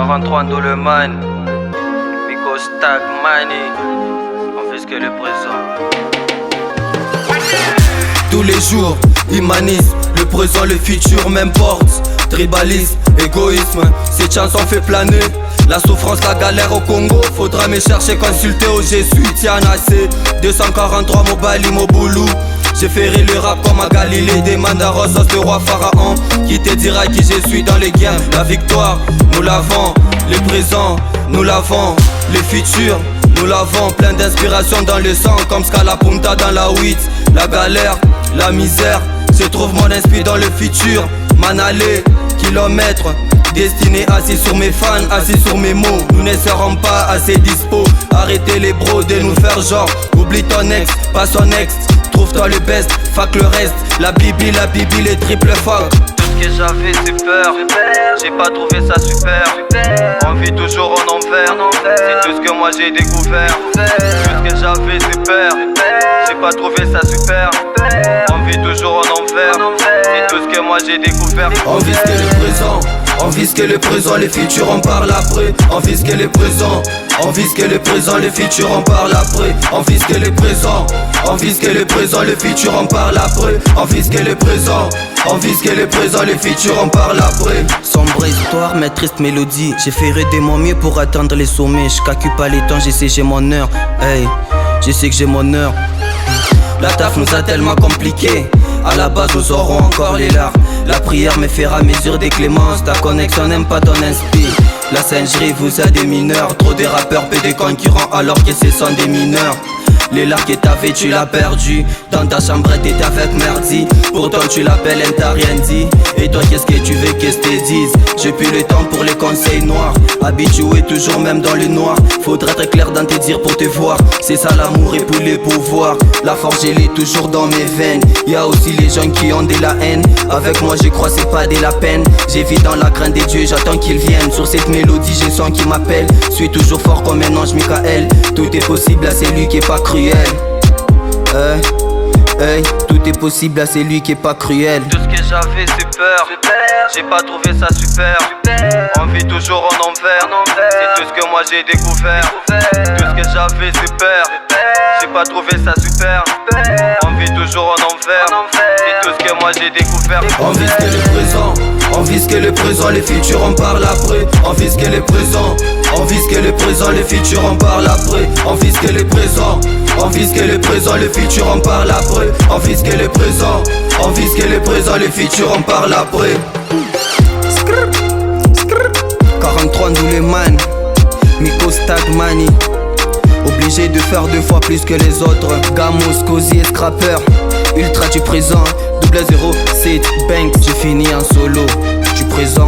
243 Doleman, Miko Stack Money, on fait ce que le présent. Tous les jours, humanisme, le présent, le futur m'importe. Tribalisme, égoïsme, cette chanson fait planer la souffrance, la galère au Congo. Faudra me chercher, consulter aux jésuites, y'en a assez. 243 Mobali, Moboulou. J'ai fait rire le rap comme à Galilée. Des mandaros, de roi pharaon. Qui te dira qui je suis dans les games. La victoire, nous l'avons. Le présent, nous l'avons. Le futur, nous l'avons. Plein d'inspiration dans le sang, comme Scala Punta dans la 8. La galère, la misère, se trouve mon esprit dans le futur. Manalé, kilomètres, destiné assis sur mes fans, assis sur mes mots. Nous ne serons pas assez dispo. Arrêtez les bros de nous faire genre. Oublie ton ex, pas son ex. Trouve-toi le best, fuck le reste. La bibi, les triple fuck. Tout ce que j'avais c'est peur, j'ai pas trouvé ça super. On vit toujours en enfer, c'est tout ce que moi j'ai découvert. Tout ce que j'avais c'est peur, j'ai pas trouvé ça super. On vit toujours en enfer, c'est tout ce que moi j'ai découvert. On vit ce que le présent, on vit ce que le présent, le futur on parle après. On vit ce que le présent, on vit ce que le présent, le futur on parle après. On vit ce que le présent, on vit ce que le présent, le futur on parle après. On vit ce que le présent, on vit ce que le présent, le futur on parle après. Sombre histoire, mais triste mélodie. J'ai fait de mon mieux pour atteindre les sommets. Je calcule pas les temps, je sais j'ai mon heure. Hey, je sais que j'ai mon heure. La taf nous a tellement compliqué. À la base nous aurons encore les larmes. La prière me fera mesure des clémences. Ta connexion n'aime pas ton inspire. La singerie vous a des mineurs. Trop des rappeurs paient des concurrents alors que ce sont des mineurs. Les larmes que t'avais tu l'as perdu. Dans ta chambre t'étais avec Merdi. Pourtant tu l'appelles elle t'a rien dit. Et toi qu'est-ce que tu veux que je te dise? J'ai plus le temps pour les conseils noirs. Habitué toujours même dans le noir. Faudrait être clair dans tes dires pour te voir. C'est ça l'amour et pour les pouvoirs. La force elle est toujours dans mes veines. Y'a aussi les gens qui ont de la haine. Avec moi je crois c'est pas de la peine. J'ai vis dans la crainte des dieux, j'attends qu'ils viennent. Sur cette mélodie j'ai son qui m'appelle. Suis toujours fort comme un ange Michael. Tout est possible à celui qui est pas cruel. Hey, tout est possible à celui qui est pas cruel. Tout ce que j'avais c'est peur, j'ai pas trouvé ça super. On vit toujours en enfer, c'est tout ce que moi j'ai découvert. Tout ce que j'avais c'est peur, j'ai pas trouvé ça super. On vit toujours en enfer, c'est tout ce que moi j'ai découvert. On vit ce que le présent, on vit ce que le présent, le futur on parle après. On vit ce que le présent, on vit ce que le présent, le futur on parle après. On vit ce que le présent, on vit ce que le présent, le futur on parle après. On vit ce que le présent, on vit ce que le présent, le futur on parle après. 43 Doleman, Miko Stack Money. Obligé de faire 2 fois plus que les autres. Gamos, Cozy et Scrapper. Ultra du présent, 007 Bank. J'ai fini en solo, du présent.